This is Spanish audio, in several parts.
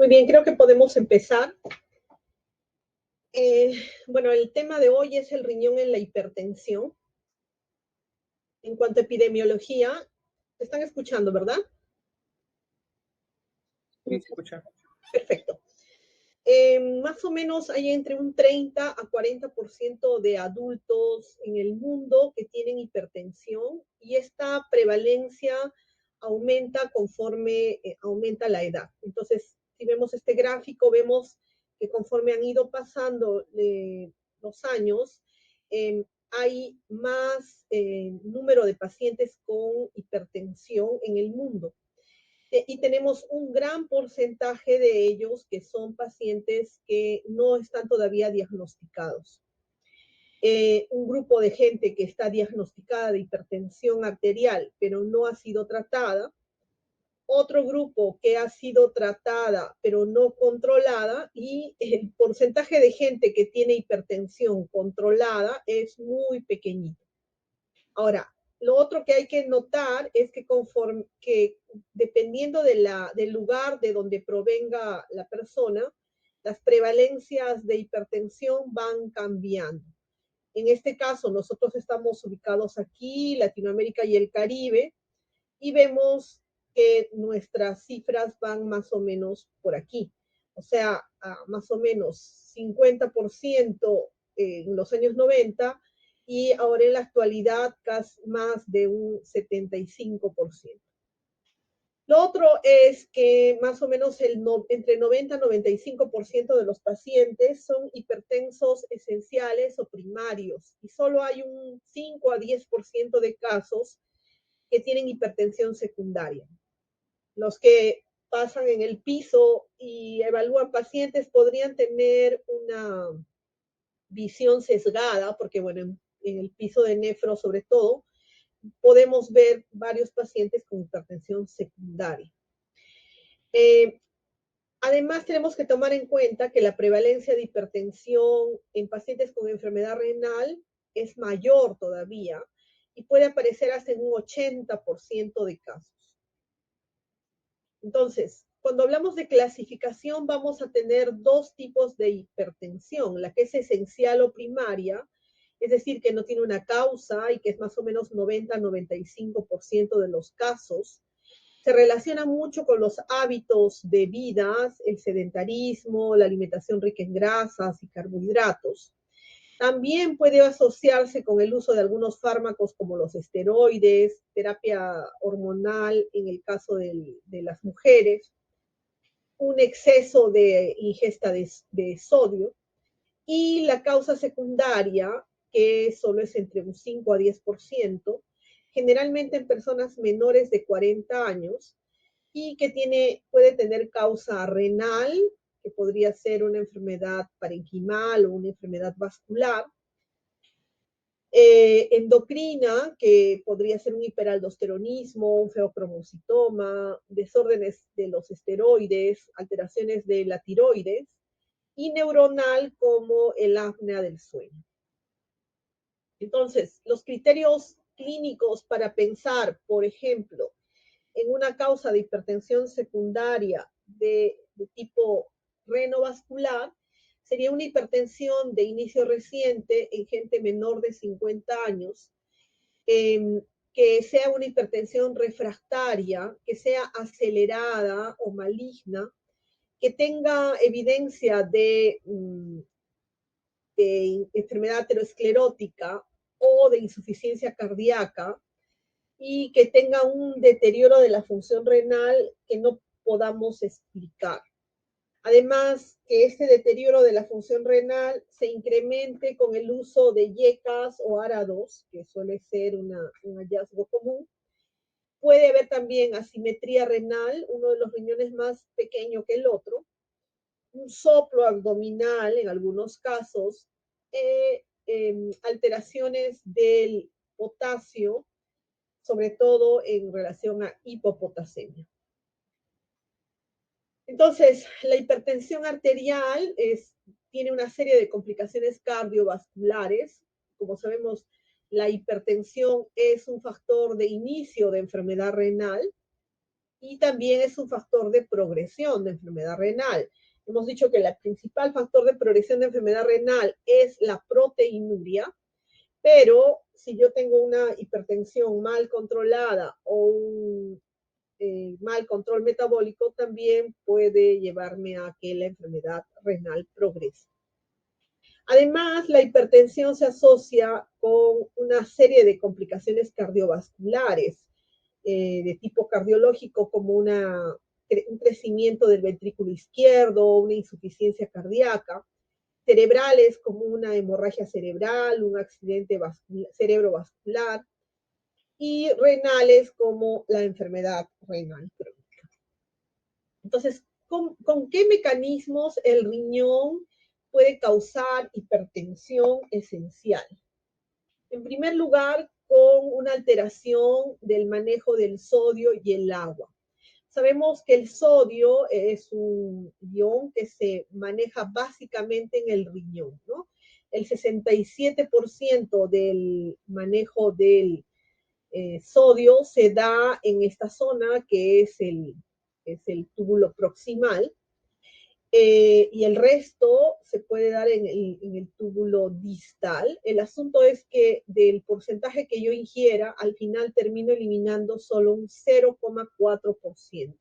Muy bien, creo que podemos empezar. Bueno, el tema de hoy es el riñón en la hipertensión. En cuanto a epidemiología, ¿te están escuchando, verdad? Sí, se escucha. Perfecto. Más o menos hay entre un 30 a 40% de adultos en el mundo que tienen hipertensión y esta prevalencia aumenta conforme aumenta la edad. Entonces, si vemos este gráfico, vemos que conforme han ido pasando los años, hay más número de pacientes con hipertensión en el mundo. Y tenemos un gran porcentaje de ellos que son pacientes que no están todavía diagnosticados. Un grupo de gente que está diagnosticada de hipertensión arterial, pero no ha sido tratada. Otro grupo que ha sido tratada, pero no controlada. Y el porcentaje de gente que tiene hipertensión controlada es muy pequeñito. Ahora, lo otro que hay que notar es que dependiendo del lugar de donde provenga la persona, las prevalencias de hipertensión van cambiando. En este caso, nosotros estamos ubicados aquí, Latinoamérica y el Caribe, y vemos que nuestras cifras van más o menos por aquí. O sea, más o menos 50% en los años 90 y ahora en la actualidad casi más de un 75%. Lo otro es que más o menos entre 90 y 95% de los pacientes son hipertensos esenciales o primarios y solo hay un 5 a 10% de casos que tienen hipertensión secundaria. Los que pasan en el piso y evalúan pacientes podrían tener una visión sesgada, porque bueno, en el piso de nefro sobre todo, podemos ver varios pacientes con hipertensión secundaria. Además, tenemos que tomar en cuenta que la prevalencia de hipertensión en pacientes con enfermedad renal es mayor todavía y puede aparecer hasta en un 80% de casos. Entonces, cuando hablamos de clasificación, vamos a tener dos tipos de hipertensión, la que es esencial o primaria, es decir, que no tiene una causa y que es más o menos 90-95% de los casos. Se relaciona mucho con los hábitos de vida, el sedentarismo, la alimentación rica en grasas y carbohidratos. También puede asociarse con el uso de algunos fármacos como los esteroides, terapia hormonal en el caso de las mujeres, un exceso de ingesta de sodio y la causa secundaria, que solo es entre un 5 a 10%, generalmente en personas menores de 40 años y que puede tener causa renal, que podría ser una enfermedad parenquimal o una enfermedad vascular, endocrina, que podría ser un hiperaldosteronismo, un feocromocitoma, desórdenes de los esteroides, alteraciones de la tiroides, y neuronal como el apnea del sueño. Entonces, los criterios clínicos para pensar, por ejemplo, en una causa de hipertensión secundaria de tipo renovascular, sería una hipertensión de inicio reciente en gente menor de 50 años, que sea una hipertensión refractaria, que sea acelerada o maligna, que tenga evidencia de enfermedad aterosclerótica o de insuficiencia cardíaca y que tenga un deterioro de la función renal que no podamos explicar. Además, que este deterioro de la función renal se incremente con el uso de YECAS o ARA2, que suele ser un hallazgo común. Puede haber también asimetría renal, uno de los riñones más pequeño que el otro, un soplo abdominal en algunos casos, alteraciones del potasio, sobre todo en relación a hipopotasemia. Entonces, la hipertensión arterial tiene una serie de complicaciones cardiovasculares. Como sabemos, la hipertensión es un factor de inicio de enfermedad renal y también es un factor de progresión de enfermedad renal. Hemos dicho que el principal factor de progresión de enfermedad renal es la proteinuria, pero si yo tengo una hipertensión mal controlada o un mal control metabólico, también puede llevarme a que la enfermedad renal progrese. Además, la hipertensión se asocia con una serie de complicaciones cardiovasculares de tipo cardiológico, como un crecimiento del ventrículo izquierdo, una insuficiencia cardíaca, cerebrales como una hemorragia cerebral, un accidente cerebrovascular, y renales como la enfermedad renal crónica. Entonces, ¿con qué mecanismos el riñón puede causar hipertensión esencial? En primer lugar, con una alteración del manejo del sodio y el agua. Sabemos que el sodio es un ion que se maneja básicamente en el riñón, ¿no? El 67% del manejo del sodio se da en esta zona que es el túbulo proximal, y el resto se puede dar en el túbulo distal. El asunto es que del porcentaje que yo ingiera, al final termino eliminando solo un 0,4%,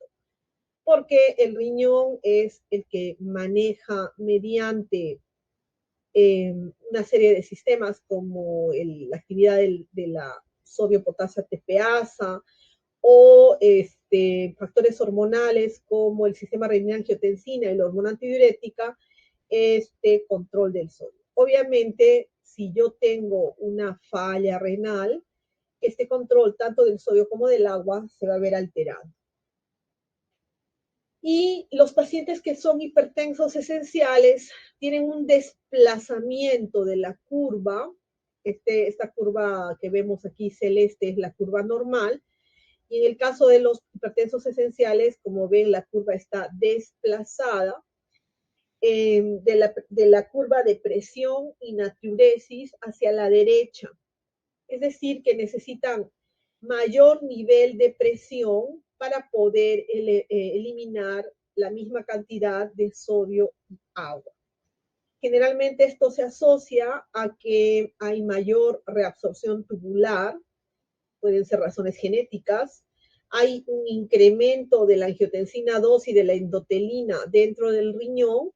porque el riñón es el que maneja mediante una serie de sistemas como la actividad de la sodio-potasio ATPasa, o factores hormonales como el sistema renina-angiotensina y la hormona antidiurética, control del sodio. Obviamente, si yo tengo una falla renal, este control tanto del sodio como del agua se va a ver alterado. Y los pacientes que son hipertensos esenciales tienen un desplazamiento de la curva. Esta curva que vemos aquí celeste es la curva normal, y en el caso de los hipertensos esenciales, como ven, la curva está desplazada de la curva de presión y natriuresis hacia la derecha. Es decir, que necesitan mayor nivel de presión para poder eliminar la misma cantidad de sodio y agua. Generalmente esto se asocia a que hay mayor reabsorción tubular, pueden ser razones genéticas, hay un incremento de la angiotensina 2 y de la endotelina dentro del riñón,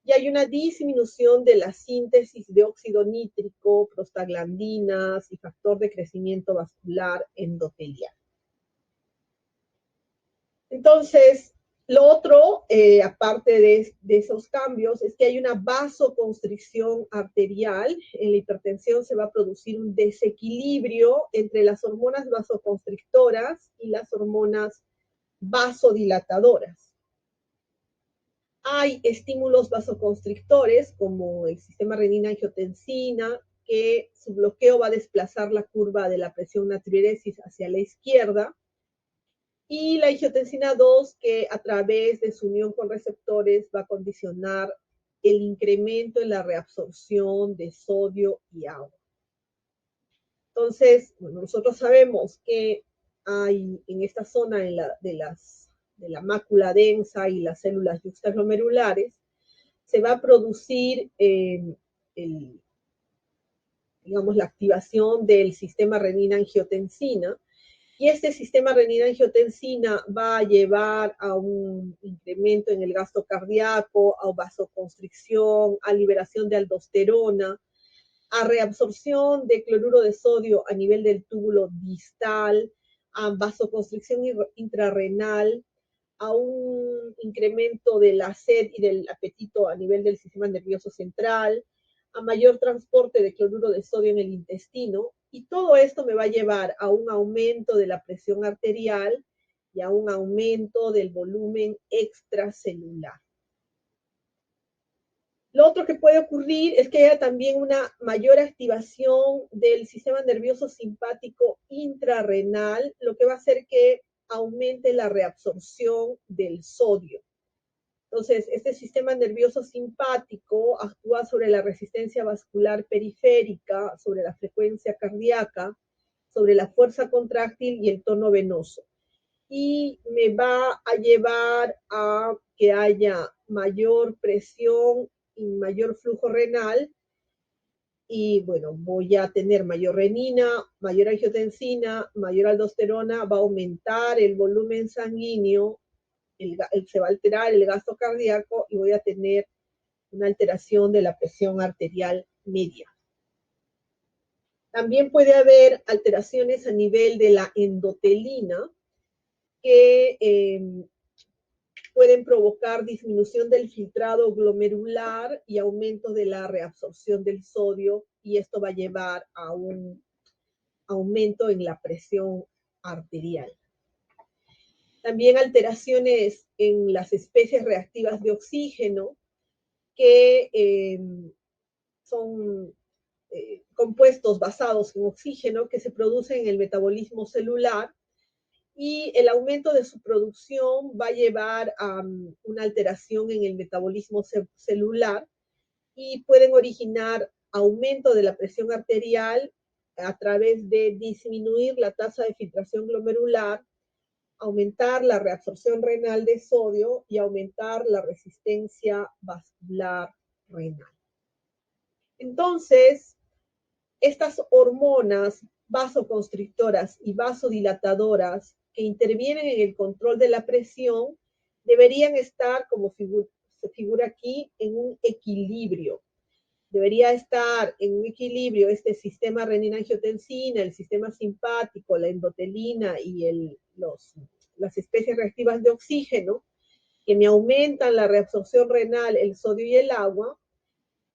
y hay una disminución de la síntesis de óxido nítrico, prostaglandinas y factor de crecimiento vascular endotelial. Entonces, lo otro, aparte de esos cambios, es que hay una vasoconstricción arterial. En la hipertensión se va a producir un desequilibrio entre las hormonas vasoconstrictoras y las hormonas vasodilatadoras. Hay estímulos vasoconstrictores, como el sistema renina-angiotensina, que su bloqueo va a desplazar la curva de la presión natriuresis hacia la izquierda, y la angiotensina 2, que a través de su unión con receptores va a condicionar el incremento en la reabsorción de sodio y agua. Entonces, bueno, nosotros sabemos que hay en esta zona de la mácula densa y las células yuxtaglomerulares, se va a producir digamos, la activación del sistema renina-angiotensina, y este sistema renina-angiotensina va a llevar a un incremento en el gasto cardíaco, a vasoconstricción, a liberación de aldosterona, a reabsorción de cloruro de sodio a nivel del túbulo distal, a vasoconstricción intrarrenal, a un incremento de la sed y del apetito a nivel del sistema nervioso central, a mayor transporte de cloruro de sodio en el intestino, y todo esto me va a llevar a un aumento de la presión arterial y a un aumento del volumen extracelular. Lo otro que puede ocurrir es que haya también una mayor activación del sistema nervioso simpático intrarrenal, lo que va a hacer que aumente la reabsorción del sodio. Entonces, este sistema nervioso simpático actúa sobre la resistencia vascular periférica, sobre la frecuencia cardíaca, sobre la fuerza contráctil y el tono venoso. y me va a llevar a que haya mayor presión y mayor flujo renal y bueno, voy a tener mayor renina, mayor angiotensina, mayor aldosterona, va a aumentar el volumen sanguíneo, se va a alterar el gasto cardíaco y voy a tener una alteración de la presión arterial media. También puede haber alteraciones a nivel de la endotelina que pueden provocar disminución del filtrado glomerular y aumento de la reabsorción del sodio, y esto va a llevar a un aumento en la presión arterial. También alteraciones en las especies reactivas de oxígeno, que son compuestos basados en oxígeno que se producen en el metabolismo celular, y el aumento de su producción va a llevar a una alteración en el metabolismo celular y pueden originar aumento de la presión arterial a través de disminuir la tasa de filtración glomerular, aumentar la reabsorción renal de sodio y aumentar la resistencia vascular renal. Entonces, estas hormonas vasoconstrictoras y vasodilatadoras que intervienen en el control de la presión deberían estar, como se figura aquí, en un equilibrio. Debería estar en un equilibrio este sistema renina-angiotensina, el sistema simpático, la endotelina y las especies reactivas de oxígeno, que me aumentan la reabsorción renal, el sodio y el agua,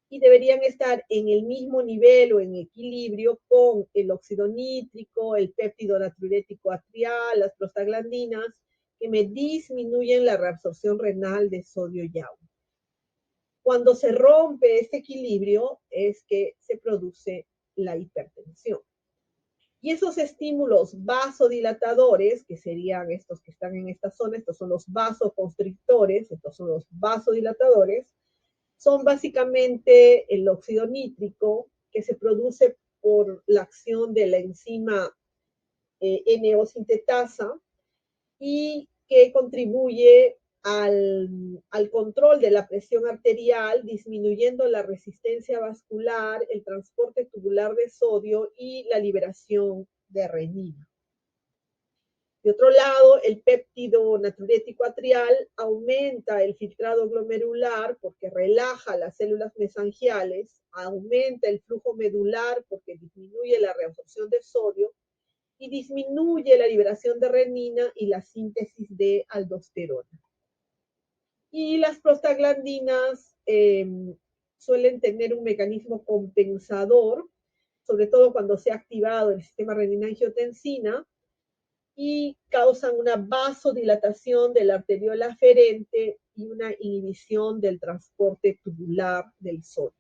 y deberían estar en el mismo nivel o en equilibrio con el óxido nítrico, el péptido natriurético atrial, las prostaglandinas, que me disminuyen la reabsorción renal de sodio y agua. Cuando se rompe este equilibrio es que se produce la hipertensión. Y esos estímulos vasodilatadores, que serían estos que están en esta zona, estos son los vasoconstrictores, estos son los vasodilatadores, son básicamente el óxido nítrico que se produce por la acción de la enzima NO-sintetasa y que contribuye al control de la presión arterial, disminuyendo la resistencia vascular, el transporte tubular de sodio y la liberación de renina. De otro lado, el péptido natriurético atrial aumenta el filtrado glomerular porque relaja las células mesangiales, aumenta el flujo medular porque disminuye la reabsorción de sodio y disminuye la liberación de renina y la síntesis de aldosterona. Y las prostaglandinas suelen tener un mecanismo compensador, sobre todo cuando se ha activado el sistema renina-angiotensina, y causan una vasodilatación de la arteriola aferente y una inhibición del transporte tubular del sodio.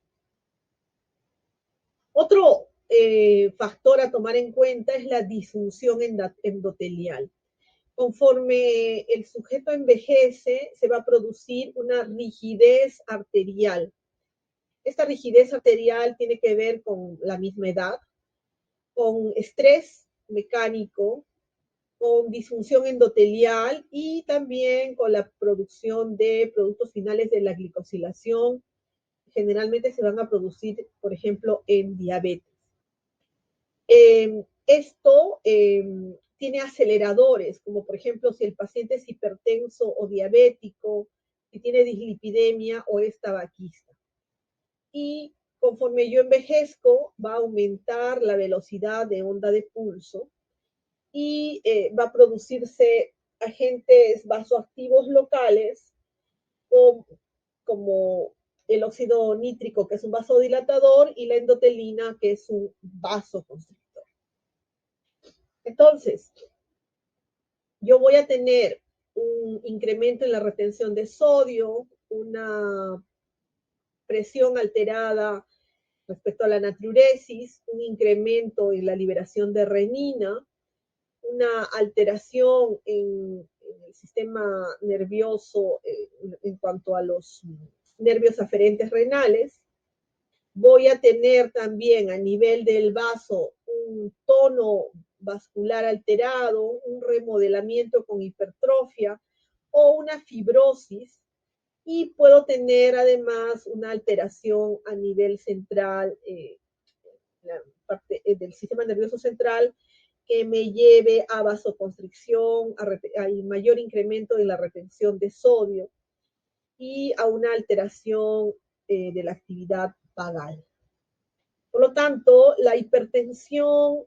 Otro factor a tomar en cuenta es la disfunción endotelial. Conforme el sujeto envejece, se va a producir una rigidez arterial. Esta rigidez arterial tiene que ver con la misma edad, con estrés mecánico, con disfunción endotelial y también con la producción de productos finales de la glicosilación. Generalmente se van a producir, por ejemplo, en diabetes. Esto tiene aceleradores, como por ejemplo si el paciente es hipertenso o diabético, si tiene dislipidemia o es tabaquista. Y conforme yo envejezco, va a aumentar la velocidad de onda de pulso y va a producirse agentes vasoactivos locales como el óxido nítrico, que es un vasodilatador, y la endotelina, que es un vasoconstrictor. Entonces, yo voy a tener un incremento en la retención de sodio, una presión alterada respecto a la natriuresis, un incremento en la liberación de renina, una alteración en el sistema nervioso en cuanto a los nervios aferentes renales. Voy a tener también a nivel del vaso un tono vascular alterado, un remodelamiento con hipertrofia o una fibrosis, y puedo tener además una alteración a nivel central, la parte del sistema nervioso central, que me lleve a vasoconstricción, a mayor incremento de la retención de sodio y a una alteración de la actividad vagal. Por lo tanto, la hipertensión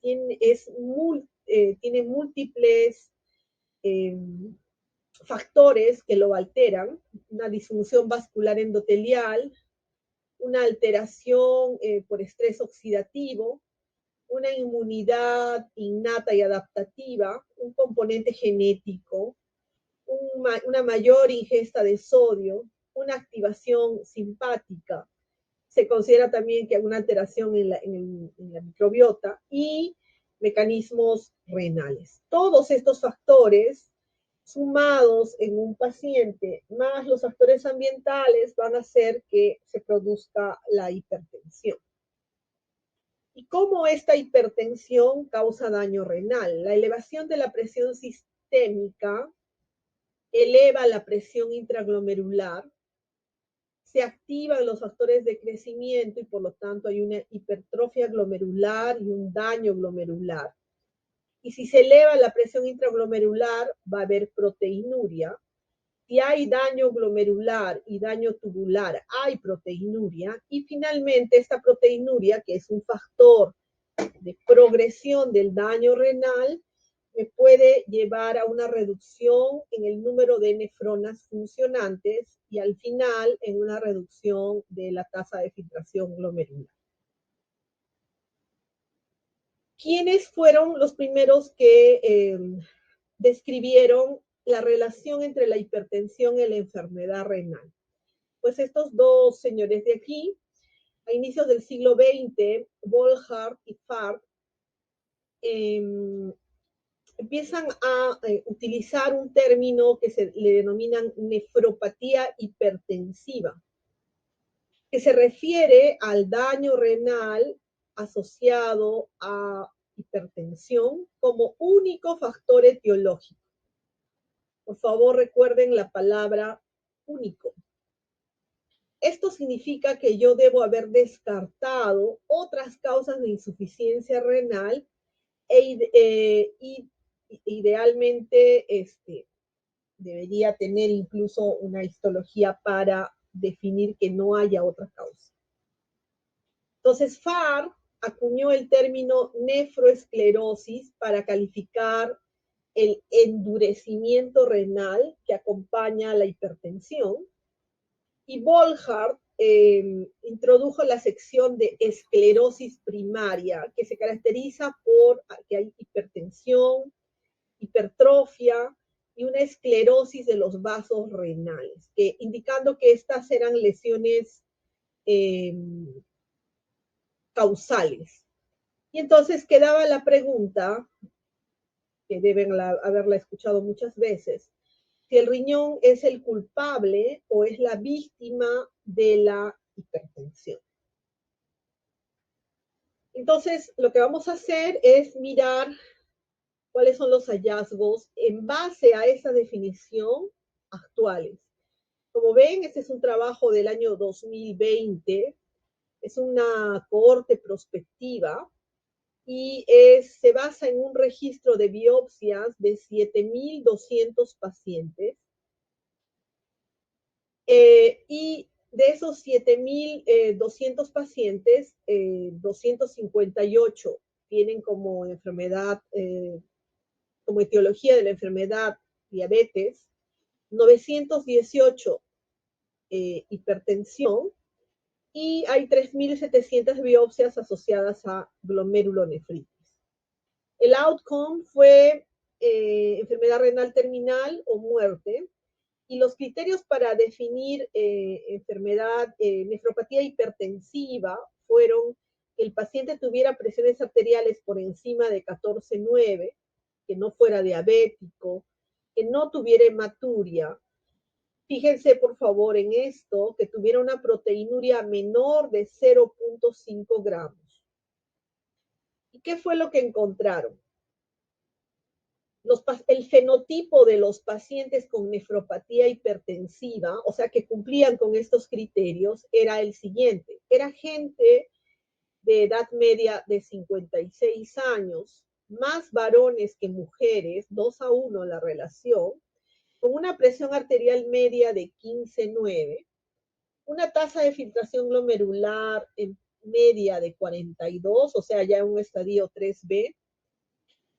tiene múltiples eh, factores que lo alteran: una disfunción vascular endotelial, una alteración por estrés oxidativo, una inmunidad innata y adaptativa, un componente genético, una mayor ingesta de sodio, una activación simpática. Se considera también que hay una alteración en la microbiota y mecanismos renales. Todos estos factores sumados en un paciente, más los factores ambientales, van a hacer que se produzca la hipertensión. ¿Y cómo esta hipertensión causa daño renal? La elevación de la presión sistémica eleva la presión intraglomerular, se activan los factores de crecimiento y por lo tanto hay una hipertrofia glomerular y un daño glomerular. Y si se eleva la presión intraglomerular, va a haber proteinuria. Si hay daño glomerular y daño tubular, hay proteinuria. Y finalmente esta proteinuria, que es un factor de progresión del daño renal, me puede llevar a una reducción en el número de nefronas funcionantes y al final en una reducción de la tasa de filtración glomerular. ¿Quiénes fueron los primeros que describieron la relación entre la hipertensión y la enfermedad renal? Pues estos dos señores de aquí, a inicios del siglo XX, Volhard y Farr, empiezan a utilizar un término que se le denominan nefropatía hipertensiva, que se refiere al daño renal asociado a hipertensión como único factor etiológico. Por favor, recuerden la palabra único. Esto significa que yo debo haber descartado otras causas de insuficiencia renal y idealmente debería tener incluso una histología para definir que no haya otra causa. Entonces, Farr acuñó el término nefroesclerosis para calificar el endurecimiento renal que acompaña a la hipertensión, y Volhard introdujo la sección de esclerosis primaria, que se caracteriza por que hay hipertensión, hipertrofia y una esclerosis de los vasos renales, indicando que estas eran lesiones causales. Y entonces quedaba la pregunta, que deben haberla escuchado muchas veces, si el riñón es el culpable o es la víctima de la hipertensión. Entonces, lo que vamos a hacer es mirar cuáles son los hallazgos en base a esa definición actuales. Como ven, este es un trabajo del año 2020, es una cohorte prospectiva y se basa en un registro de biopsias de 7.200 pacientes. Y de esos 7.200 pacientes, 258 tienen como enfermedad, como etiología de la enfermedad, diabetes, 918 hipertensión, y hay 3.700 biopsias asociadas a glomerulonefritis. El outcome fue enfermedad renal terminal o muerte, y los criterios para definir nefropatía hipertensiva fueron que el paciente tuviera presiones arteriales por encima de 14,9, que no fuera diabético, que no tuviera hematuria. Fíjense, por favor, en esto, que tuviera una proteinuria menor de 0,5 gramos. ¿Y qué fue lo que encontraron? El fenotipo de los pacientes con nefropatía hipertensiva, o sea, que cumplían con estos criterios, era el siguiente. Era gente de edad media de 56 años, más varones que mujeres, 2-1 la relación, con una presión arterial media de 15,9, una tasa de filtración glomerular en media de 42, o sea, ya un estadio 3B.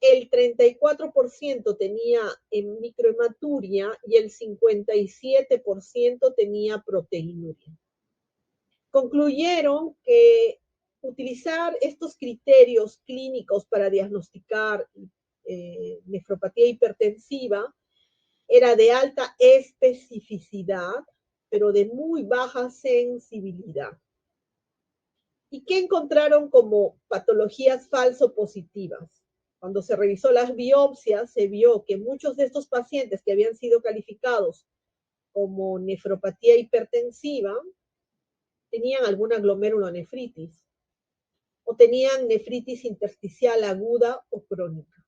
El 34% tenía microhematuria y el 57% tenía proteinuria. Concluyeron que utilizar estos criterios clínicos para diagnosticar nefropatía hipertensiva era de alta especificidad, pero de muy baja sensibilidad. ¿Y qué encontraron como patologías falso positivas? Cuando se revisó las biopsias, se vio que muchos de estos pacientes que habían sido calificados como nefropatía hipertensiva tenían alguna glomerulonefritis o tenían nefritis intersticial aguda o crónica.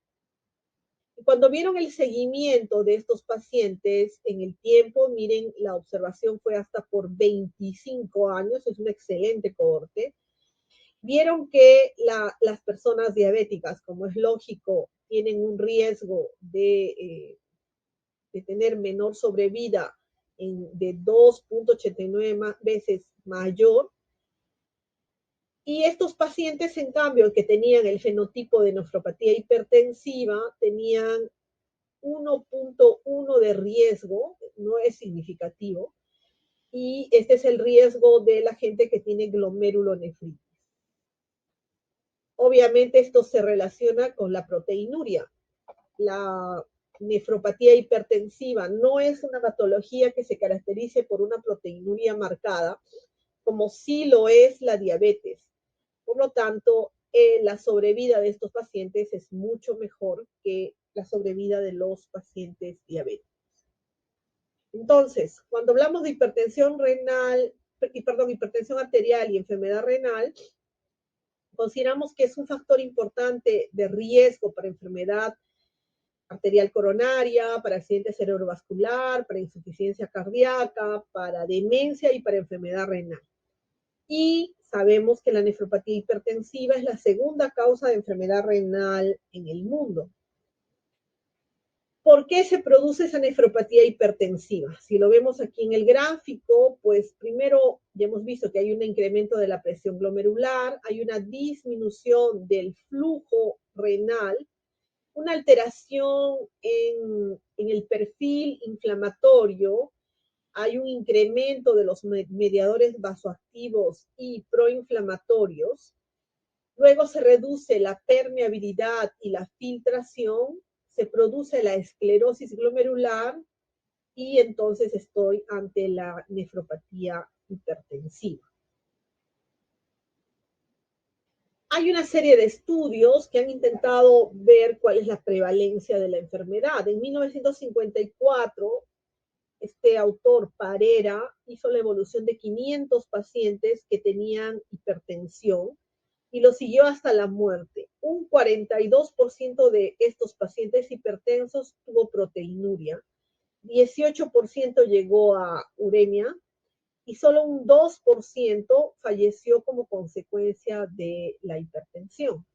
Y cuando vieron el seguimiento de estos pacientes en el tiempo, miren, la observación fue hasta por 25 años, es una excelente cohorte. Vieron que las personas diabéticas, como es lógico, tienen un riesgo de tener menor sobrevida de 2,89 veces mayor. Y estos pacientes, en cambio, que tenían el fenotipo de nefropatía hipertensiva, tenían 1,1 de riesgo, no es significativo, y este es el riesgo de la gente que tiene glomerulonefritis. Obviamente esto se relaciona con la proteinuria. La nefropatía hipertensiva no es una patología que se caracterice por una proteinuria marcada, como sí lo es la diabetes. Por lo tanto, la sobrevida de estos pacientes es mucho mejor que la sobrevida de los pacientes diabéticos. Entonces, cuando hablamos de hipertensión renal, hipertensión arterial y enfermedad renal, consideramos que es un factor importante de riesgo para enfermedad arterial coronaria, para accidente cerebrovascular, para insuficiencia cardíaca, para demencia y para enfermedad renal. Y sabemos que la nefropatía hipertensiva es la segunda causa de enfermedad renal en el mundo. ¿Por qué se produce esa nefropatía hipertensiva? Si lo vemos aquí en el gráfico, pues primero ya hemos visto que hay un incremento de la presión glomerular, hay una disminución del flujo renal, una alteración en el perfil inflamatorio, hay un incremento de los mediadores vasoactivos y proinflamatorios, luego se reduce la permeabilidad y la filtración, se produce la esclerosis glomerular y entonces estoy ante la nefropatía hipertensiva. Hay una serie de estudios que han intentado ver cuál es la prevalencia de la enfermedad. En 1954, este autor Parera hizo la evolución de 500 pacientes que tenían hipertensión y lo siguió hasta la muerte. Un 42% de estos pacientes hipertensos tuvo proteinuria, 18% llegó a uremia y solo un 2% falleció como consecuencia de la hipertensión.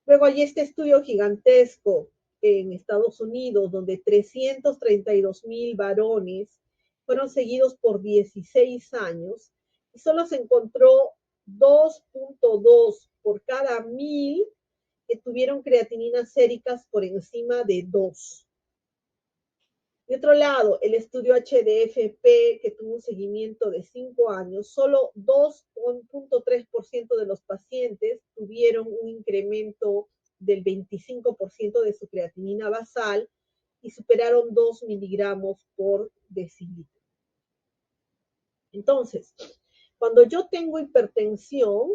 Luego hay este estudio gigantesco en Estados Unidos, donde 332,000 varones fueron seguidos por 16 años y solo se encontró 2,2 por cada 1,000 que tuvieron creatininas séricas por encima de 2. De otro lado, el estudio HDFP, que tuvo un seguimiento de 5 años, solo 2,3% de los pacientes tuvieron un incremento del 25% de su creatinina basal y superaron 2 miligramos por decilitro. Entonces, cuando yo tengo hipertensión,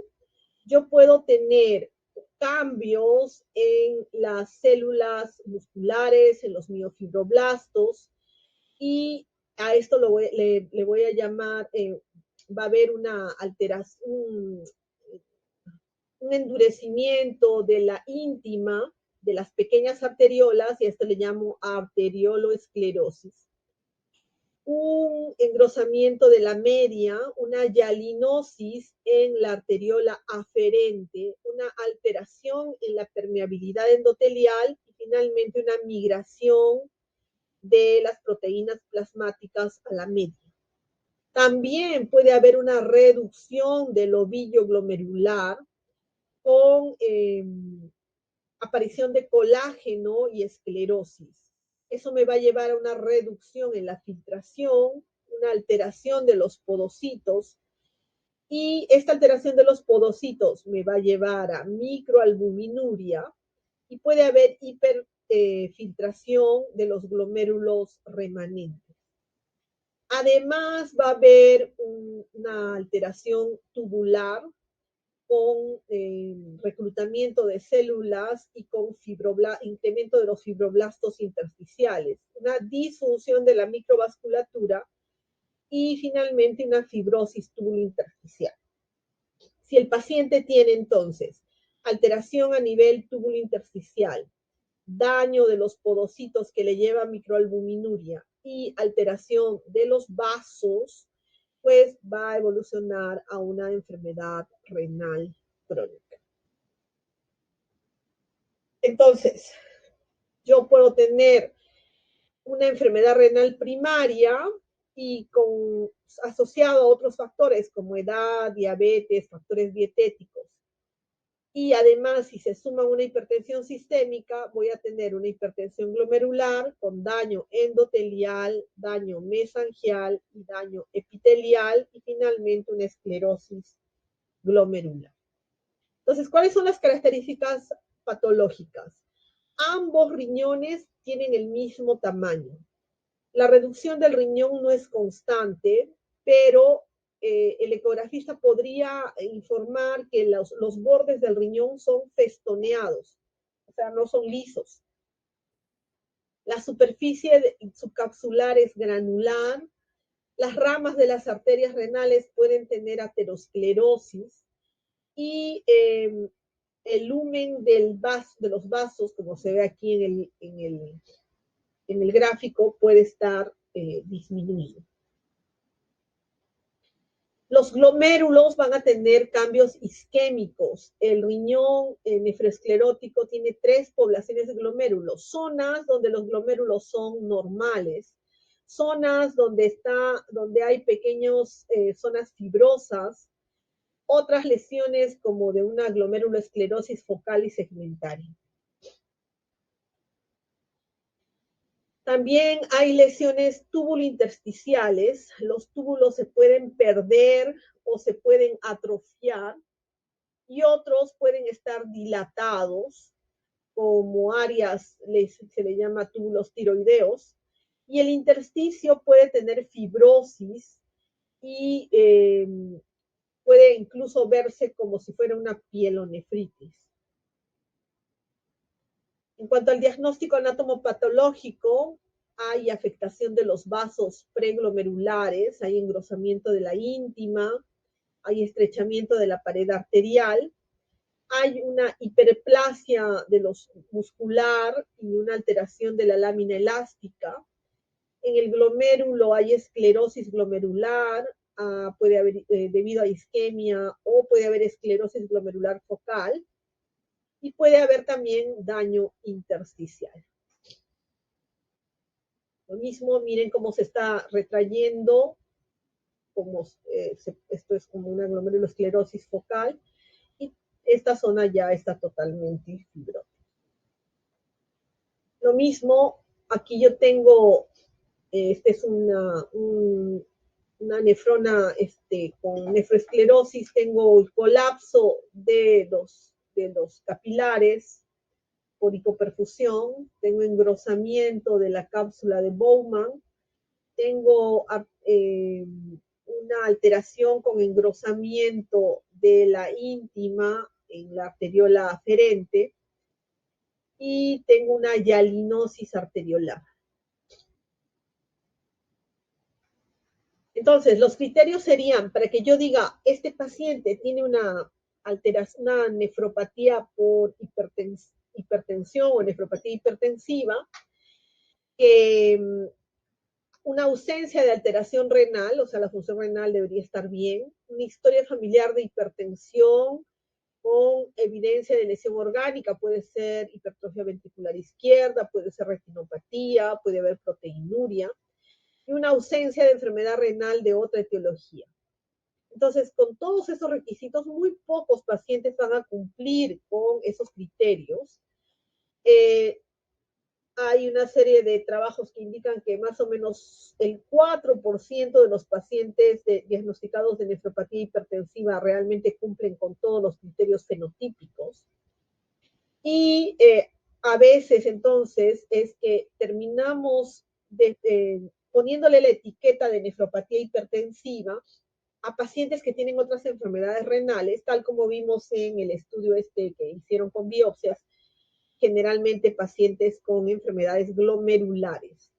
yo puedo tener cambios en las células musculares, en los miofibroblastos, y a esto le voy a llamar, va a haber una alteración, un endurecimiento de la íntima, de las pequeñas arteriolas, y a esto le llamo arterioloesclerosis, un engrosamiento de la media, una hialinosis en la arteriola aferente, una alteración en la permeabilidad endotelial y finalmente una migración de las proteínas plasmáticas a la media. También puede haber una reducción del ovillo glomerular con aparición de colágeno y esclerosis. Eso me va a llevar a una reducción en la filtración, una alteración de los podocitos, y esta alteración de los podocitos me va a llevar a microalbuminuria y puede haber hiperfiltración de los glomérulos remanentes. Además, va a haber una alteración tubular con reclutamiento de células y con incremento de los fibroblastos intersticiales, una disfunción de la microvasculatura y finalmente una fibrosis tubulointersticial. Si el paciente tiene entonces alteración a nivel tubulointersticial, daño de los podocitos que le lleva a microalbuminuria y alteración de los vasos, pues va a evolucionar a una enfermedad renal crónica. Entonces, yo puedo tener una enfermedad renal primaria y asociado a otros factores como edad, diabetes, factores dietéticos. Y además, si se suma una hipertensión sistémica, voy a tener una hipertensión glomerular con daño endotelial, daño mesangial y daño epitelial y finalmente una esclerosis glomerular. Entonces, ¿cuáles son las características patológicas? Ambos riñones tienen el mismo tamaño. La reducción del riñón no es constante, pero el ecografista podría informar que los bordes del riñón son festoneados, o sea, no son lisos. La superficie subcapsular es granular. Las ramas de las arterias renales pueden tener aterosclerosis y el lumen de los vasos, como se ve aquí en el gráfico, puede estar disminuido. Los glomérulos van a tener cambios isquémicos. El riñón nefroesclerótico tiene 3 poblaciones de glomérulos. Zonas donde los glomérulos son normales. Zonas donde hay pequeñas zonas fibrosas. Otras lesiones como de una glomeruloesclerosis focal y segmentaria. También hay lesiones tubulointersticiales. Los túbulos se pueden perder o se pueden atrofiar y otros pueden estar dilatados, como áreas, se le llama túbulos tiroideos, y el intersticio puede tener fibrosis y puede incluso verse como si fuera una pielonefritis. En cuanto al diagnóstico anatomopatológico, hay afectación de los vasos preglomerulares, hay engrosamiento de la íntima, hay estrechamiento de la pared arterial, hay una hiperplasia de los muscular y una alteración de la lámina elástica. En el glomérulo hay esclerosis glomerular, puede haber debido a isquemia o puede haber esclerosis glomerular focal y puede haber también daño intersticial. Lo mismo, miren cómo se está retrayendo, como esto es como una glomerulosclerosis focal, y esta zona ya está totalmente fibrosa. Lo mismo, aquí yo tengo, este es una nefrona con nefroesclerosis, tengo el colapso de los capilares por hipoperfusión, tengo engrosamiento de la cápsula de Bowman, tengo una alteración con engrosamiento de la íntima en la arteriola aferente y tengo una hialinosis arteriolar. Entonces, los criterios serían, para que yo diga, este paciente tiene una una nefropatía por hipertensión o nefropatía hipertensiva, que una ausencia de alteración renal, o sea, la función renal debería estar bien, una historia familiar de hipertensión con evidencia de lesión orgánica, puede ser hipertrofia ventricular izquierda, puede ser retinopatía, puede haber proteinuria, y una ausencia de enfermedad renal de otra etiología. Entonces, con todos esos requisitos, muy pocos pacientes van a cumplir con esos criterios. Hay una serie de trabajos que indican que más o menos el 4% de los pacientes diagnosticados de nefropatía hipertensiva realmente cumplen con todos los criterios fenotípicos. Y a veces entonces es que terminamos poniéndole la etiqueta de nefropatía hipertensiva a pacientes que tienen otras enfermedades renales, tal como vimos en el estudio que hicieron con biopsias, generalmente pacientes con enfermedades glomerulares.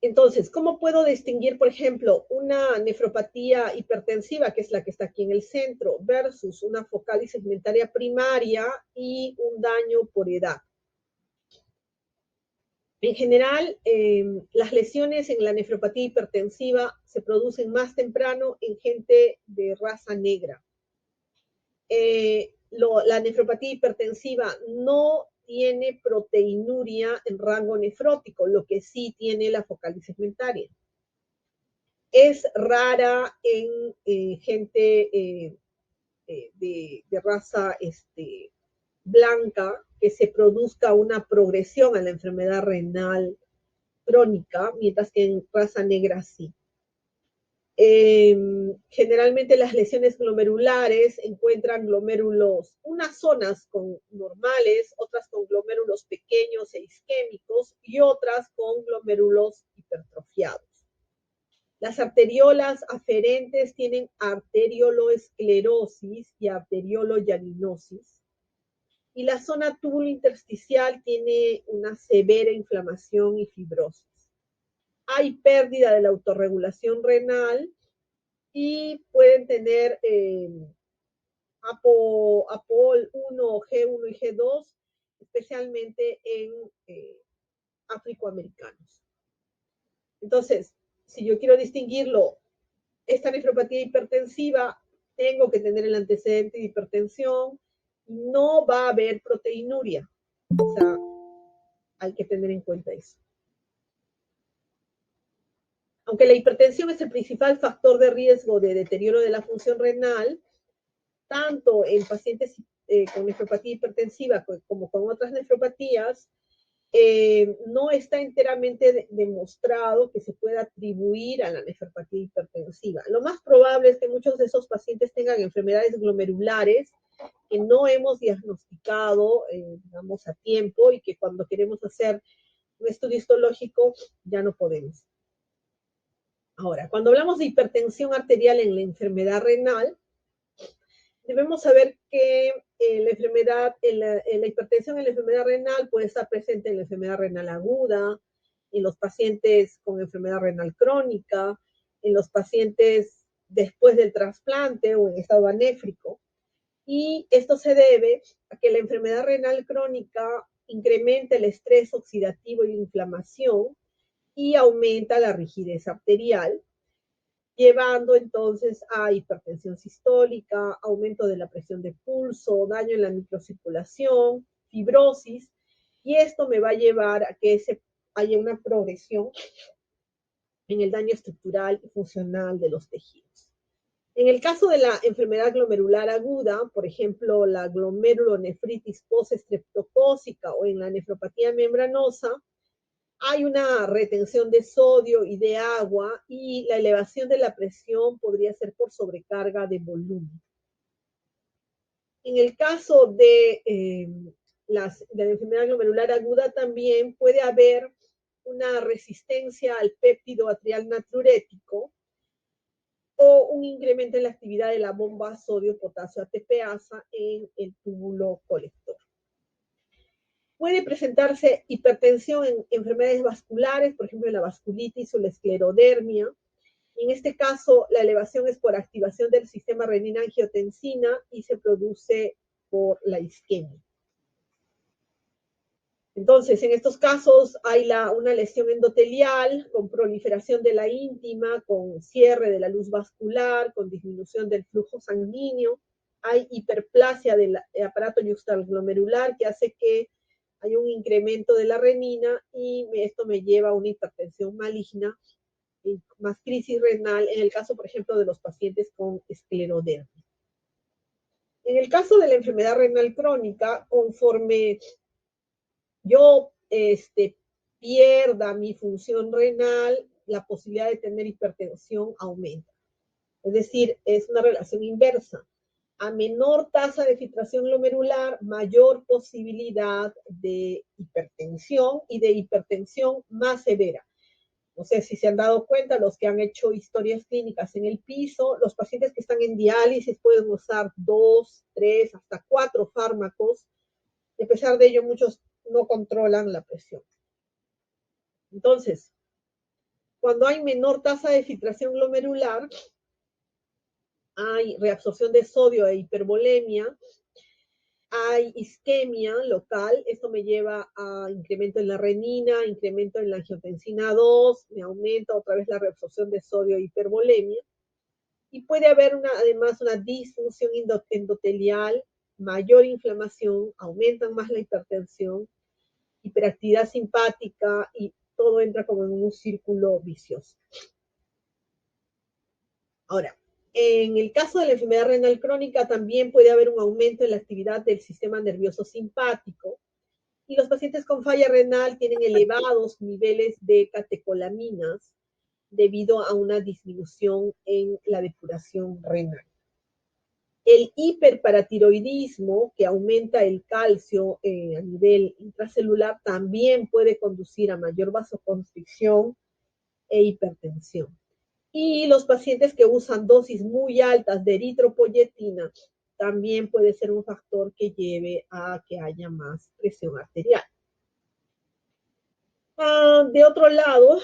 Entonces, ¿cómo puedo distinguir, por ejemplo, una nefropatía hipertensiva, que es la que está aquí en el centro, versus una focal y segmentaria primaria y un daño por edad? En general, las lesiones en la nefropatía hipertensiva se producen más temprano en gente de raza negra. La nefropatía hipertensiva no tiene proteinuria en rango nefrótico, lo que sí tiene la focal y segmentaria. Es rara en gente de raza blanca que se produzca una progresión a la enfermedad renal crónica, mientras que en raza negra sí. Generalmente las lesiones glomerulares encuentran glomérulos, unas zonas con normales, otras con glomérulos pequeños e isquémicos y otras con glomérulos hipertrofiados. Las arteriolas aferentes tienen arterioloesclerosis y arteriolollaninosis. Y la zona túbulo intersticial tiene una severa inflamación y fibrosis. Hay pérdida de la autorregulación renal y pueden tener APOL 1, G1 y G2, especialmente en afroamericanos. Entonces, si yo quiero distinguirlo, esta nefropatía hipertensiva, tengo que tener el antecedente de hipertensión, no va a haber proteinuria. O sea, hay que tener en cuenta eso. Aunque la hipertensión es el principal factor de riesgo de deterioro de la función renal, tanto en pacientes con nefropatía hipertensiva como con otras nefropatías, no está enteramente demostrado que se pueda atribuir a la nefropatía hipertensiva. Lo más probable es que muchos de esos pacientes tengan enfermedades glomerulares que no hemos diagnosticado, digamos, a tiempo, y que cuando queremos hacer un estudio histológico ya no podemos. Ahora, cuando hablamos de hipertensión arterial en la enfermedad renal, debemos saber que la hipertensión en la enfermedad renal puede estar presente en la enfermedad renal aguda, en los pacientes con enfermedad renal crónica, en los pacientes después del trasplante o en estado anéfrico. Y esto se debe a que la enfermedad renal crónica incrementa el estrés oxidativo y la inflamación y aumenta la rigidez arterial, llevando entonces a hipertensión sistólica, aumento de la presión de pulso, daño en la microcirculación, fibrosis, y esto me va a llevar a que haya una progresión en el daño estructural y funcional de los tejidos. En el caso de la enfermedad glomerular aguda, por ejemplo, la glomerulonefritis postestreptocócica o en la nefropatía membranosa, hay una retención de sodio y de agua, y la elevación de la presión podría ser por sobrecarga de volumen. En el caso de la enfermedad glomerular aguda también puede haber una resistencia al péptido atrial natriurético o un incremento en la actividad de la bomba sodio-potasio ATPasa en el túbulo colector. Puede presentarse hipertensión en enfermedades vasculares, por ejemplo, la vasculitis o la esclerodermia. En este caso, la elevación es por activación del sistema renina-angiotensina y se produce por la isquemia. Entonces, en estos casos hay una lesión endotelial con proliferación de la íntima, con cierre de la luz vascular, con disminución del flujo sanguíneo. Hay hiperplasia del aparato yuxtaglomerular que hace que haya un incremento de la renina y esto me lleva a una hipertensión maligna y más crisis renal en el caso, por ejemplo, de los pacientes con esclerodermia. En el caso de la enfermedad renal crónica, conforme yo pierda mi función renal, la posibilidad de tener hipertensión aumenta. Es decir, es una relación inversa. A menor tasa de filtración glomerular, mayor posibilidad de hipertensión y de hipertensión más severa. No sé si se han dado cuenta, los que han hecho historias clínicas en el piso, los pacientes que están en diálisis pueden usar 2, 3, hasta 4 fármacos. Y a pesar de ello, muchos no controlan la presión. Entonces, cuando hay menor tasa de filtración glomerular, hay reabsorción de sodio e hipervolemia, hay isquemia local, esto me lleva a incremento en la renina, incremento en la angiotensina 2, me aumenta otra vez la reabsorción de sodio e hipervolemia, y puede haber además una disfunción endotelial, mayor inflamación, aumentan más la hipertensión, hiperactividad simpática y todo entra como en un círculo vicioso. Ahora, en el caso de la enfermedad renal crónica también puede haber un aumento en la actividad del sistema nervioso simpático y los pacientes con falla renal tienen elevados niveles de catecolaminas debido a una disminución en la depuración renal. El hiperparatiroidismo, que aumenta el calcio a nivel intracelular, también puede conducir a mayor vasoconstricción e hipertensión. Y los pacientes que usan dosis muy altas de eritropoyetina también puede ser un factor que lleve a que haya más presión arterial. De otro lado,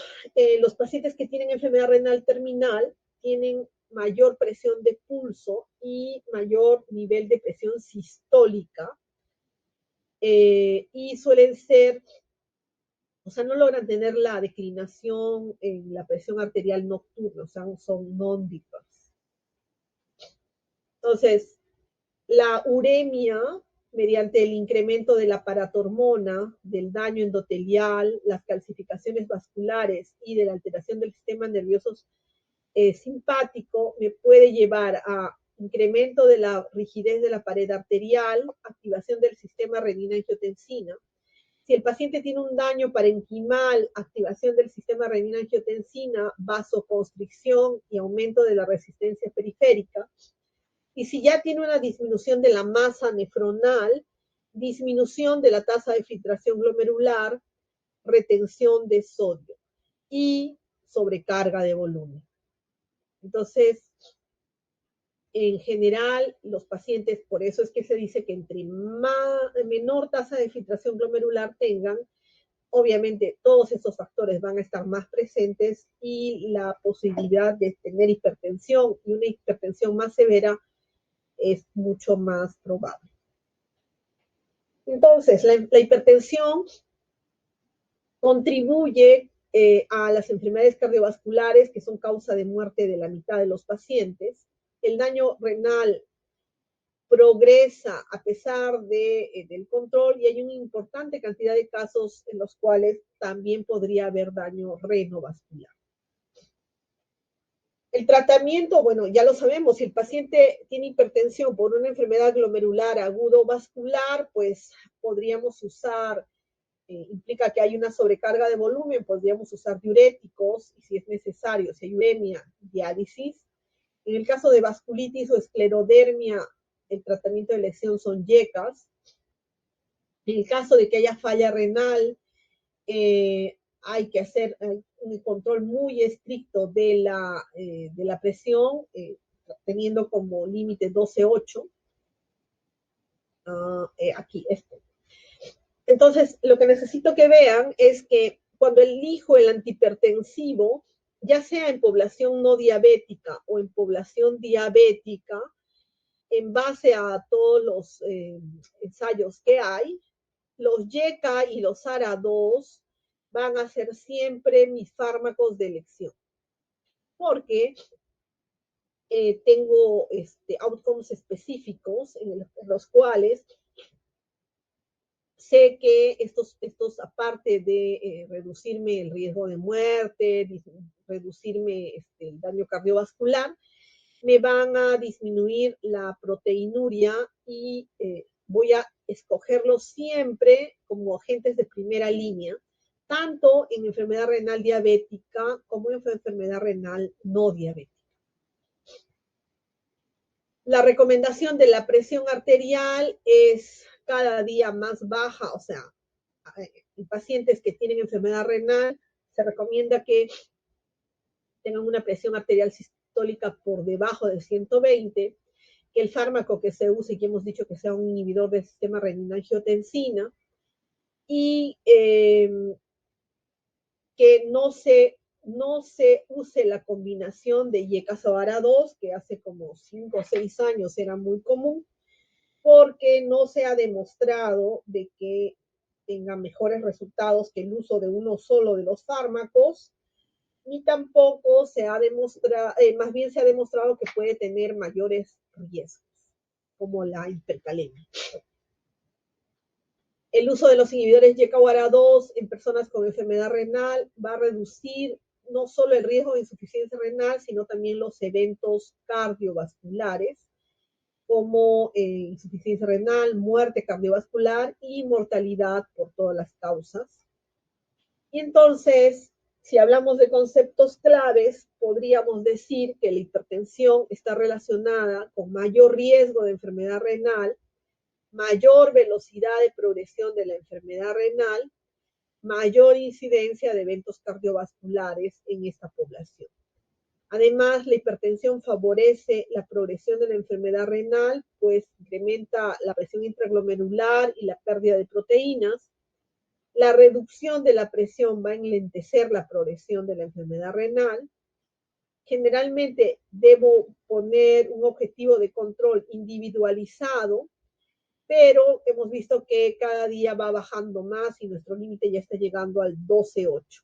los pacientes que tienen enfermedad renal terminal tienen mayor presión de pulso y mayor nivel de presión sistólica y suelen ser, o sea, no logran tener la declinación en la presión arterial nocturna, o sea, son non-dippers. Entonces, la uremia, mediante el incremento de la paratormona, del daño endotelial, las calcificaciones vasculares y de la alteración del sistema nervioso simpático, me puede llevar a incremento de la rigidez de la pared arterial, activación del sistema renina-angiotensina. Si el paciente tiene un daño parenquimal, activación del sistema renina-angiotensina, vasoconstricción y aumento de la resistencia periférica. Y si ya tiene una disminución de la masa nefronal, disminución de la tasa de filtración glomerular, retención de sodio y sobrecarga de volumen. Entonces, en general, los pacientes, por eso es que se dice que entre menor tasa de filtración glomerular tengan, obviamente todos esos factores van a estar más presentes y la posibilidad de tener hipertensión y una hipertensión más severa es mucho más probable. Entonces, la hipertensión contribuye a las enfermedades cardiovasculares que son causa de muerte de la mitad de los pacientes. El daño renal progresa a pesar del control y hay una importante cantidad de casos en los cuales también podría haber daño renovascular. El tratamiento, bueno, ya lo sabemos, si el paciente tiene hipertensión por una enfermedad glomerular agudo vascular, pues podríamos usar, implica que hay una sobrecarga de volumen, podríamos usar diuréticos, y si es necesario, si hay uremia, diálisis. En el caso de vasculitis o esclerodermia, el tratamiento de elección son yecas. En el caso de que haya falla renal, hay que hacer un control muy estricto de la presión, teniendo como límite 12,8. Aquí, este. Entonces, lo que necesito que vean es que cuando elijo el antihipertensivo, ya sea en población no diabética o en población diabética, en base a todos los ensayos que hay, los YECA y los ARA2 van a ser siempre mis fármacos de elección, porque tengo outcomes específicos en los cuales sé que estos aparte de reducirme el riesgo de muerte, reducirme el daño cardiovascular, me van a disminuir la proteinuria y voy a escogerlos siempre como agentes de primera línea, tanto en enfermedad renal diabética como en enfermedad renal no diabética. La recomendación de la presión arterial es cada día más baja, o sea, en pacientes que tienen enfermedad renal se recomienda que tengan una presión arterial sistólica por debajo de 120, que el fármaco que se use, y que hemos dicho que sea un inhibidor del sistema renina-angiotensina, y que no se use la combinación de YECA-SABARA2, que hace como 5 o 6 años era muy común, porque no se ha demostrado de que tenga mejores resultados que el uso de uno solo de los fármacos, ni tampoco se ha demostrado, más bien se ha demostrado que puede tener mayores riesgos, como la hipercalemia. El uso de los inhibidores YECA-HARA2 en personas con enfermedad renal va a reducir no solo el riesgo de insuficiencia renal, sino también los eventos cardiovasculares, como insuficiencia renal, muerte cardiovascular y mortalidad por todas las causas. Y entonces, si hablamos de conceptos claves, podríamos decir que la hipertensión está relacionada con mayor riesgo de enfermedad renal, mayor velocidad de progresión de la enfermedad renal, mayor incidencia de eventos cardiovasculares en esta población. Además, la hipertensión favorece la progresión de la enfermedad renal, pues incrementa la presión intraglomerular y la pérdida de proteínas. La reducción de la presión va a enlentecer la progresión de la enfermedad renal. Generalmente debo poner un objetivo de control individualizado, pero hemos visto que cada día va bajando más y nuestro límite ya está llegando al 12,8.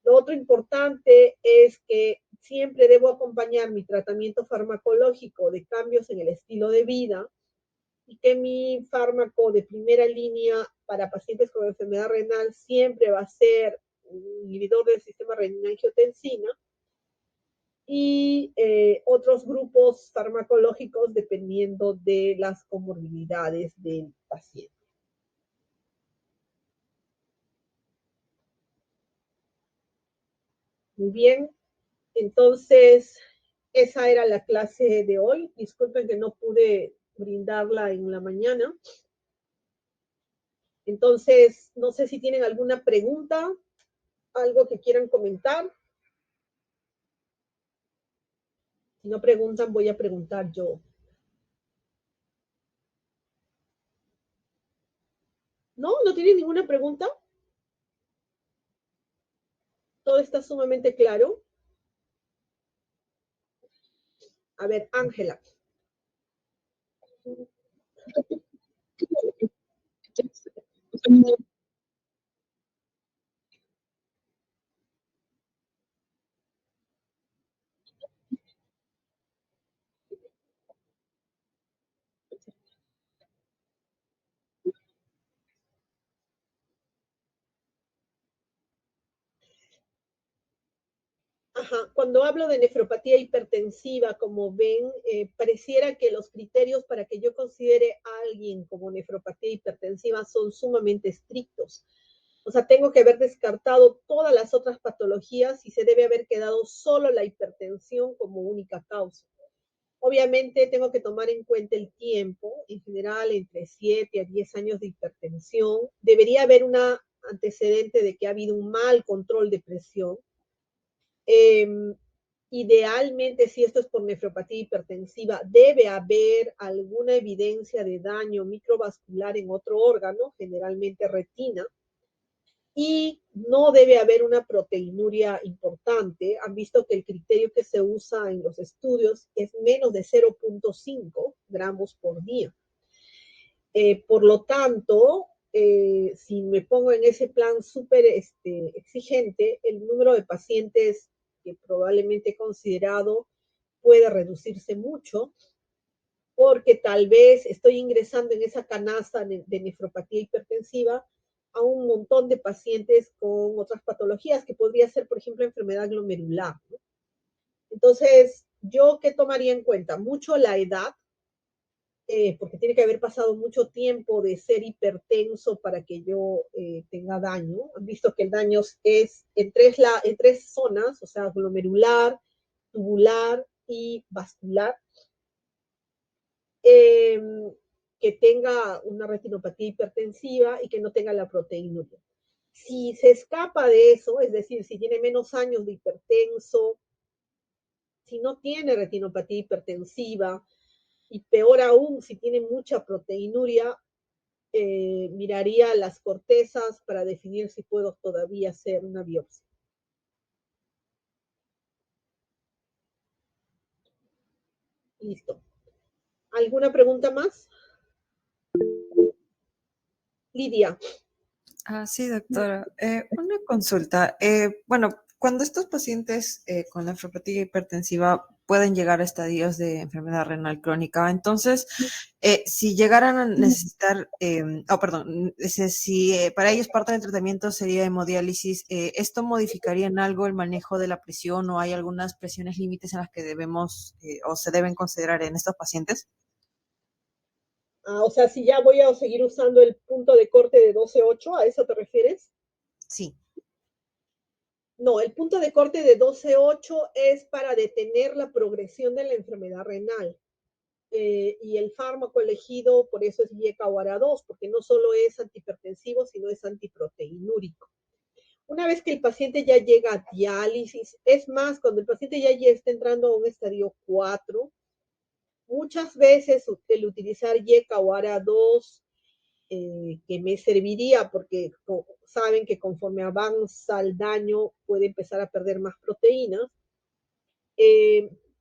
Lo otro importante es que siempre debo acompañar mi tratamiento farmacológico de cambios en el estilo de vida y que mi fármaco de primera línea para pacientes con enfermedad renal siempre va a ser un inhibidor del sistema renina-angiotensina y otros grupos farmacológicos dependiendo de las comorbilidades del paciente. Muy bien, entonces esa era la clase de hoy. Disculpen que no pude brindarla en la mañana. Entonces, no sé si tienen alguna pregunta, algo que quieran comentar. Si no preguntan, voy a preguntar yo. ¿No? ¿No tienen ninguna pregunta? ¿Todo está sumamente claro? A ver, Ángela. Ajá. Cuando hablo de nefropatía hipertensiva, como ven, pareciera que los criterios para que yo considere a alguien como nefropatía hipertensiva son sumamente estrictos. O sea, tengo que haber descartado todas las otras patologías y se debe haber quedado solo la hipertensión como única causa. Obviamente tengo que tomar en cuenta el tiempo, en general entre 7 a 10 años de hipertensión. Debería haber un antecedente de que ha habido un mal control de presión. Idealmente, si esto es por nefropatía hipertensiva, debe haber alguna evidencia de daño microvascular en otro órgano, generalmente retina. y no debe haber una proteinuria importante. Han visto que el criterio que se usa en los estudios es menos de 0.5 gramos por día. Por lo tanto, si me pongo en ese plan súper exigente, el número de pacientes que probablemente he considerado puede reducirse mucho, porque tal vez estoy ingresando en esa canasta de nefropatía hipertensiva a un montón de pacientes con otras patologías, que podría ser, por ejemplo, enfermedad glomerular, ¿no? Entonces, ¿yo qué tomaría en cuenta? Mucho la edad, porque tiene que haber pasado mucho tiempo de ser hipertenso para que yo tenga daño. Han visto que el daño es en tres zonas, o sea, glomerular, tubular y vascular. Eh, que tenga una retinopatía hipertensiva y que no tenga la proteinuria. Si se escapa de eso, es decir, si tiene menos años de hipertenso, si no tiene retinopatía hipertensiva, y peor aún, si tiene mucha proteinuria, miraría las cortezas para definir si puedo todavía hacer una biopsia. Listo. ¿Alguna pregunta más? Lidia. Sí, doctora. Una consulta. Bueno, cuando estos pacientes con nefropatía hipertensiva pueden llegar a estadios de enfermedad renal crónica, entonces, si llegaran a necesitar, perdón, si para ellos parte del tratamiento sería hemodiálisis, ¿esto modificaría en algo el manejo de la presión o hay algunas presiones límites en las que debemos o se deben considerar en estos pacientes? O sea, si ya voy a seguir usando el punto de corte de 12.8, ¿a eso te refieres? Sí. No, el punto de corte de 12.8 es para detener la progresión de la enfermedad renal. Y el fármaco elegido, por eso es YECA-OARA2, porque no solo es antihipertensivo, sino es antiproteinúrico. Una vez que el paciente ya llega a diálisis, es más, cuando el paciente ya está entrando a un estadio 4, muchas veces el utilizar YECA-OARA2 que me serviría porque saben que conforme avanza el daño puede empezar a perder más proteínas,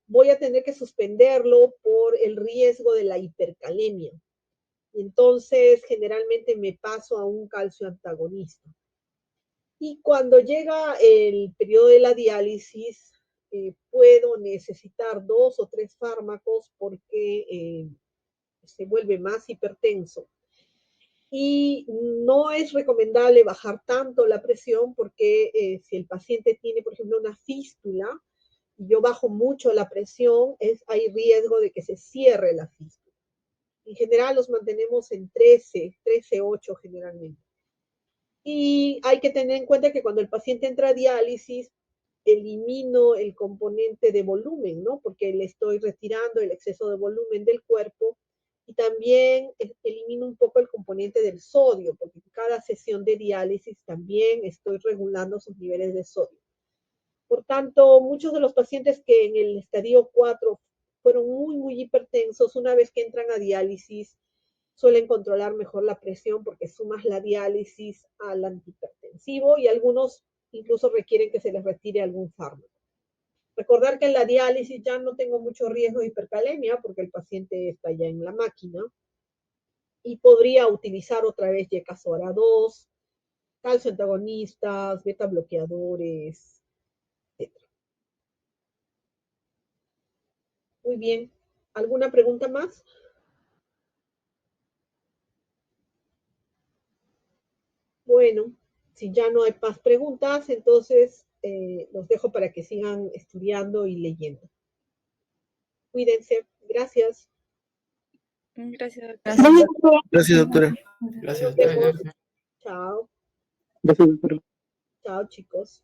voy a tener que suspenderlo por el riesgo de la hipercalemia. Entonces, generalmente me paso a un calcio antagonista. Y cuando llega el periodo de la diálisis, puedo necesitar 2 o 3 fármacos porque se vuelve más hipertenso. Y no es recomendable bajar tanto la presión porque si el paciente tiene, por ejemplo, una fístula y yo bajo mucho la presión, hay riesgo de que se cierre la fístula. En general los mantenemos en 13.8 generalmente. Y hay que tener en cuenta que cuando el paciente entra a diálisis, elimino el componente de volumen, ¿no? Porque le estoy retirando el exceso de volumen del cuerpo y también elimino un poco el componente del sodio, porque en cada sesión de diálisis también estoy regulando sus niveles de sodio. Por tanto, muchos de los pacientes que en el estadio 4 fueron muy hipertensos, una vez que entran a diálisis, suelen controlar mejor la presión porque sumas la diálisis al antihipertensivo y algunos incluso requieren que se les retire algún fármaco. Recordar que en la diálisis ya no tengo mucho riesgo de hipercalemia porque el paciente está ya en la máquina y podría utilizar otra vez YECA-OARA2, calcio antagonistas, beta bloqueadores, etc. Muy bien. ¿Alguna pregunta más? Bueno, si ya no hay más preguntas, entonces los dejo para que sigan estudiando y leyendo. Cuídense. Gracias. Gracias, doctora. Gracias, doctora. Nos vemos. Chao. Gracias, doctora. Chao, chicos.